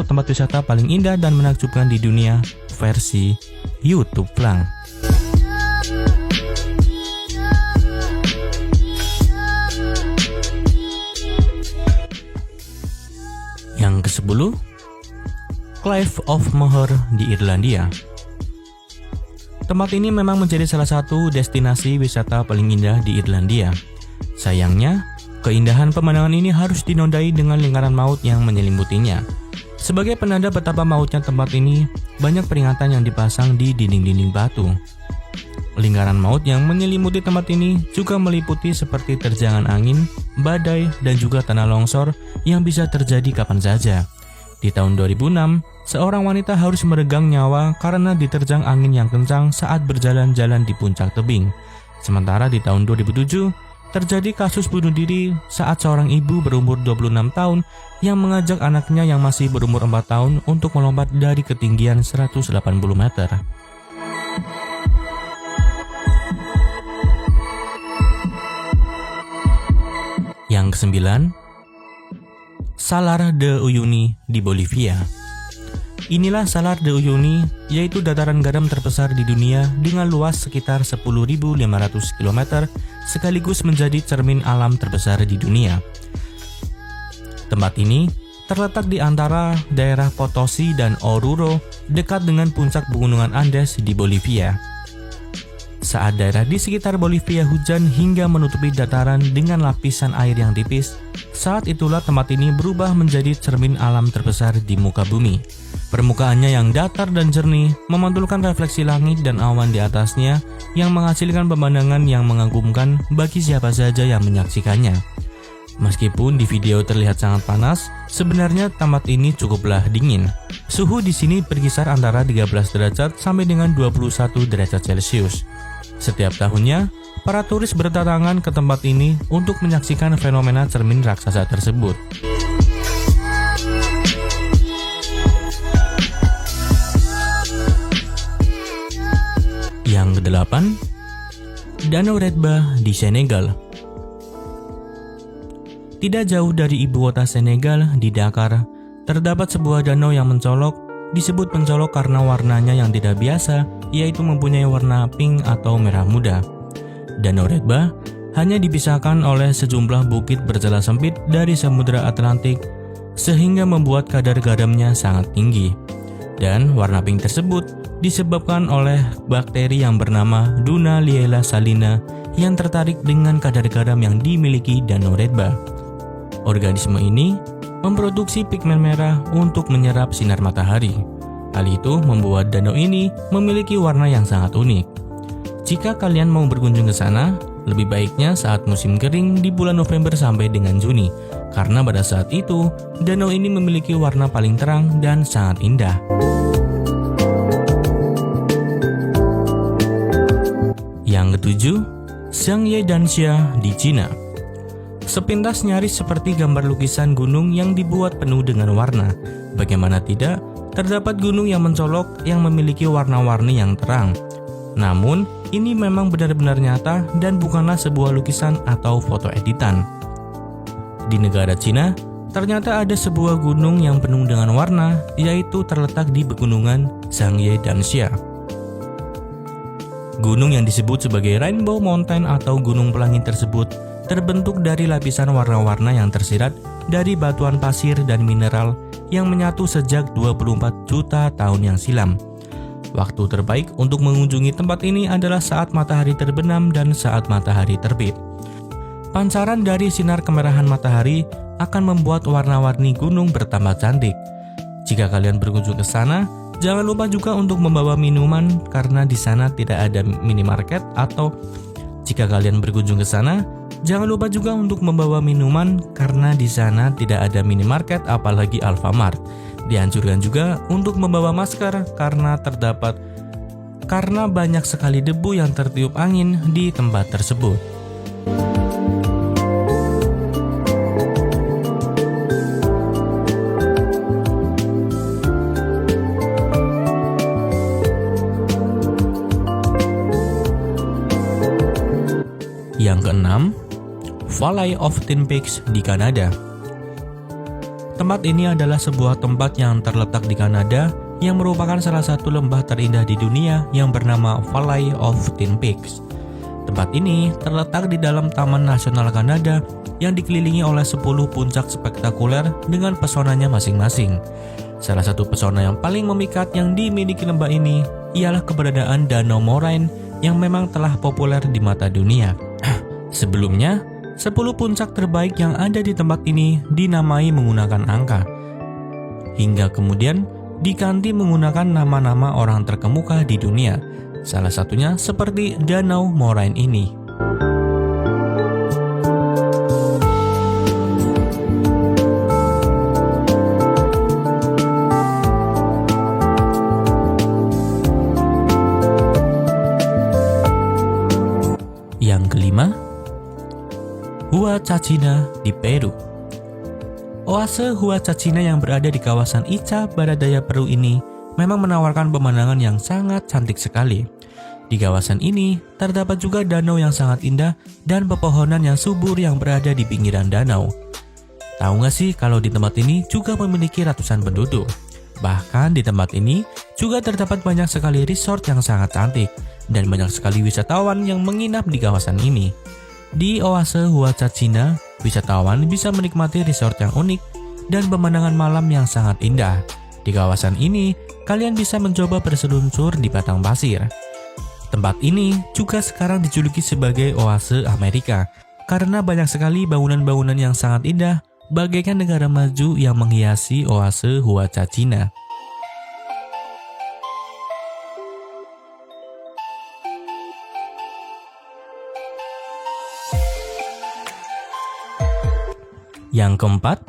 tempat wisata paling indah dan menakjubkan di dunia versi YouTube lang. Yang ke-10, Clive of Moher di Irlandia. Tempat ini memang menjadi salah satu destinasi wisata paling indah di Irlandia. Sayangnya, keindahan pemandangan ini harus dinodai dengan lingkaran maut yang menyelimutinya. Sebagai penanda betapa mautnya tempat ini, banyak peringatan yang dipasang di dinding-dinding batu. Lingkaran maut yang menyelimuti tempat ini juga meliputi seperti terjangan angin, badai, dan juga tanah longsor yang bisa terjadi kapan saja. Di tahun 2006, seorang wanita harus meregang nyawa karena diterjang angin yang kencang saat berjalan-jalan di puncak tebing. Sementara di tahun 2007, terjadi kasus bunuh diri saat seorang ibu berumur 26 tahun yang mengajak anaknya yang masih berumur 4 tahun untuk melompat dari ketinggian 180 meter. Yang ke-9, Salar de Uyuni di Bolivia. Inilah Salar de Uyuni, yaitu dataran garam terbesar di dunia dengan luas sekitar 10.500 km, sekaligus menjadi cermin alam terbesar di dunia. Tempat ini terletak di antara daerah Potosi dan Oruro, dekat dengan puncak pegunungan Andes di Bolivia. Saat daerah di sekitar Bolivia hujan hingga menutupi dataran dengan lapisan air yang tipis, saat itulah tempat ini berubah menjadi cermin alam terbesar di muka bumi. Permukaannya yang datar dan jernih memantulkan refleksi langit dan awan di atasnya yang menghasilkan pemandangan yang mengagumkan bagi siapa saja yang menyaksikannya. Meskipun di video terlihat sangat panas, sebenarnya tempat ini cukuplah dingin. Suhu di sini berkisar antara 13 derajat sampai dengan 21 derajat Celcius. Setiap tahunnya, para turis berdatangan ke tempat ini untuk menyaksikan fenomena cermin raksasa tersebut. Yang ke-8, Danau Redba di Senegal. Tidak jauh dari ibu kota Senegal, di Dakar, terdapat sebuah danau yang mencolok. Disebut mencolok karena warnanya yang tidak biasa, yaitu mempunyai warna pink atau merah muda. Danau Redba hanya dipisahkan oleh sejumlah bukit berjala sempit dari Samudra Atlantik, sehingga membuat kadar garamnya sangat tinggi. Dan warna pink tersebut disebabkan oleh bakteri yang bernama Dunaliella salina yang tertarik dengan kadar garam yang dimiliki Danau Redba. Organisme ini memproduksi pigmen merah untuk menyerap sinar matahari. Hal itu membuat danau ini memiliki warna yang sangat unik. Jika kalian mau berkunjung ke sana, lebih baiknya saat musim kering di bulan November sampai dengan Juni, karena pada saat itu danau ini memiliki warna paling terang dan sangat indah. Yang ke-7, Zhangye Danxia di Cina. Sepintas nyaris seperti gambar lukisan gunung yang dibuat penuh dengan warna. Bagaimana tidak, terdapat gunung yang mencolok yang memiliki warna-warni yang terang. Namun, ini memang benar-benar nyata dan bukanlah sebuah lukisan atau foto editan. Di negara Cina, ternyata ada sebuah gunung yang penuh dengan warna, yaitu terletak di pegunungan Zhangye Danxia. Gunung yang disebut sebagai Rainbow Mountain atau Gunung Pelangi tersebut terbentuk dari lapisan warna-warna yang tersirat dari batuan pasir dan mineral yang menyatu sejak 24 juta tahun yang silam. Waktu terbaik untuk mengunjungi tempat ini adalah saat matahari terbenam dan saat matahari terbit. Pancaran dari sinar kemerahan matahari akan membuat warna-warni gunung bertambah cantik. Jika kalian berkunjung ke sana, jangan lupa juga untuk membawa minuman karena di sana tidak ada minimarket, atau jika kalian berkunjung ke sana, jangan lupa juga untuk membawa minuman karena di sana tidak ada minimarket apalagi Alfamart. Dianjurkan juga untuk membawa masker karena banyak sekali debu yang tertiup angin di tempat tersebut. Yang keenam, Valley of Tin Peaks di Kanada. Tempat ini adalah sebuah tempat yang terletak di Kanada yang merupakan salah satu lembah terindah di dunia yang bernama Valley of Twin Peaks. Tempat ini terletak di dalam Taman Nasional Kanada yang dikelilingi oleh 10 puncak spektakuler dengan pesonanya masing-masing. Salah satu pesona yang paling memikat yang dimiliki lembah ini ialah keberadaan Danau Moraine yang memang telah populer di mata dunia. Sebelumnya, 10 puncak terbaik yang ada di tempat ini dinamai menggunakan angka. Hingga kemudian diganti menggunakan nama-nama orang terkemuka di dunia. Salah satunya seperti Danau Moraine ini. Yang kelima, Huacachina di Peru. Oase Huacachina yang berada di kawasan Ica Barat Daya Peru ini memang menawarkan pemandangan yang sangat cantik sekali. Di kawasan ini terdapat juga danau yang sangat indah dan pepohonan yang subur yang berada di pinggiran danau. Tahu nggak sih kalau di tempat ini juga memiliki ratusan penduduk? Bahkan di tempat ini juga terdapat banyak sekali resort yang sangat cantik dan banyak sekali wisatawan yang menginap di kawasan ini. Di oase Huacachina, wisatawan bisa menikmati resort yang unik dan pemandangan malam yang sangat indah. Di kawasan ini, kalian bisa mencoba berseluncur di padang pasir. Tempat ini juga sekarang dijuluki sebagai oase Amerika karena banyak sekali bangunan-bangunan yang sangat indah bagaikan negara maju yang menghiasi oase Huacachina. Yang keempat,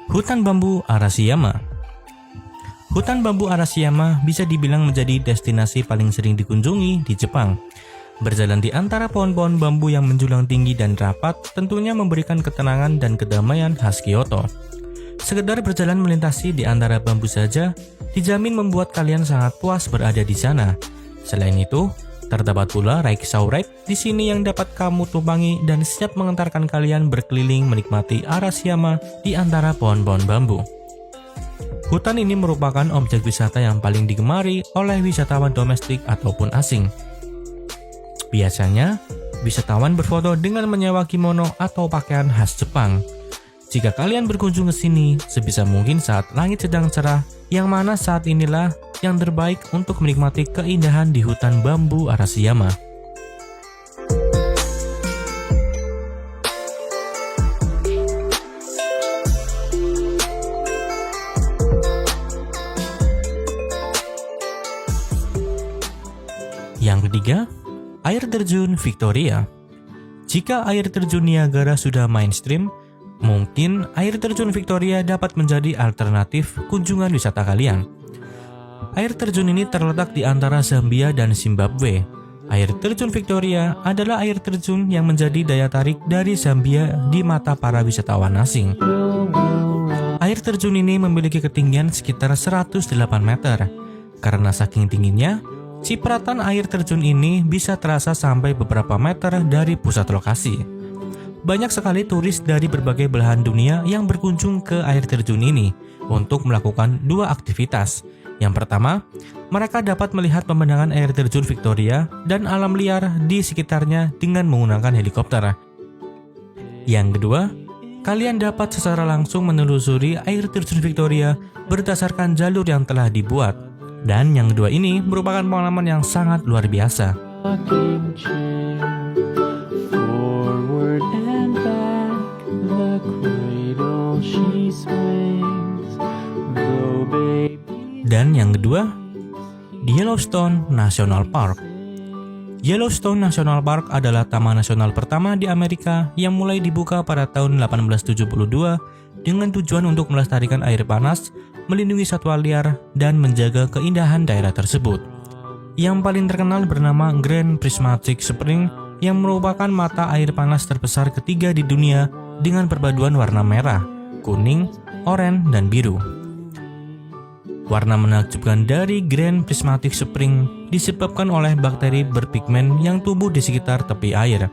hutan bambu Arashiyama. Hutan bambu Arashiyama bisa dibilang menjadi destinasi paling sering dikunjungi di Jepang. Berjalan di antara pohon-pohon bambu yang menjulang tinggi dan rapat tentunya memberikan ketenangan dan kedamaian khas Kyoto. Sekedar berjalan melintasi di antara bambu saja dijamin membuat kalian sangat puas berada di sana. Selain itu, terdapat pula rickshaw ride di sini yang dapat kamu tumpangi dan siap mengantarkan kalian berkeliling menikmati Arashiyama di antara pohon-pohon bambu. Hutan ini merupakan objek wisata yang paling digemari oleh wisatawan domestik ataupun asing. Biasanya, wisatawan berfoto dengan menyewa kimono atau pakaian khas Jepang. Jika kalian berkunjung ke sini, sebisa mungkin saat langit sedang cerah, yang mana saat inilah yang terbaik untuk menikmati keindahan di hutan bambu Arashiyama. Yang ketiga, air terjun Victoria. Jika air terjun Niagara sudah mainstream, mungkin air terjun Victoria dapat menjadi alternatif kunjungan wisata kalian. Air terjun ini terletak di antara Zambia dan Zimbabwe. Air terjun Victoria adalah air terjun yang menjadi daya tarik dari Zambia di mata para wisatawan asing. Air terjun ini memiliki ketinggian sekitar 108 meter. Karena saking tingginya, cipratan air terjun ini bisa terasa sampai beberapa meter dari pusat lokasi. Banyak sekali turis dari berbagai belahan dunia yang berkunjung ke air terjun ini untuk melakukan dua aktivitas. Yang pertama, mereka dapat melihat pemandangan air terjun Victoria dan alam liar di sekitarnya dengan menggunakan helikopter. Yang kedua, kalian dapat secara langsung menelusuri air terjun Victoria berdasarkan jalur yang telah dibuat. Dan yang kedua ini merupakan pengalaman yang sangat luar biasa. Dan yang kedua, Yellowstone National Park. Yellowstone National Park adalah taman nasional pertama di Amerika yang mulai dibuka pada tahun 1872 dengan tujuan untuk melestarikan air panas, melindungi satwa liar, dan menjaga keindahan daerah tersebut. Yang paling terkenal bernama Grand Prismatic Spring yang merupakan mata air panas terbesar ketiga di dunia dengan perpaduan warna merah, kuning, oranye, dan biru. Warna menakjubkan dari Grand Prismatic Spring disebabkan oleh bakteri berpigmen yang tumbuh di sekitar tepi air.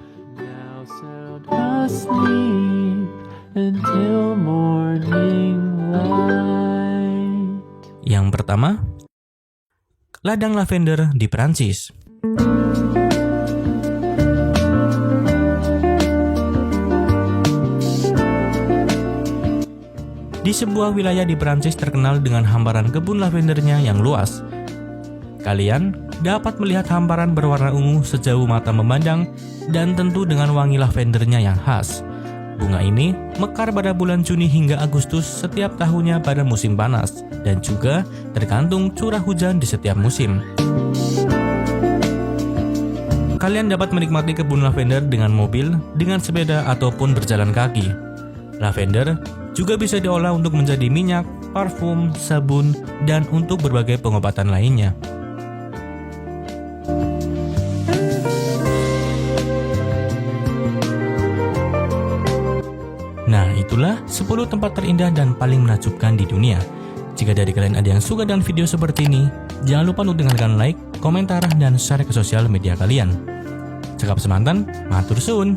Until morning Yang pertama, ladang lavender di Prancis. Di sebuah wilayah di Prancis terkenal dengan hamparan kebun lavendernya yang luas. Kalian dapat melihat hamparan berwarna ungu sejauh mata memandang dan tentu dengan wangi lavendernya yang khas. Bunga ini mekar pada bulan Juni hingga Agustus setiap tahunnya pada musim panas dan juga tergantung curah hujan di setiap musim. Kalian dapat menikmati kebun lavender dengan mobil, dengan sepeda, ataupun berjalan kaki. Lavender juga bisa diolah untuk menjadi minyak, parfum, sabun, dan untuk berbagai pengobatan lainnya. Nah, itulah 10 tempat terindah dan paling menakjubkan di dunia. Jika dari kalian ada yang suka dengan video seperti ini, jangan lupa untuk tinggalkan like, komentar, dan share ke sosial media kalian. Cekap semantan, matur suwun.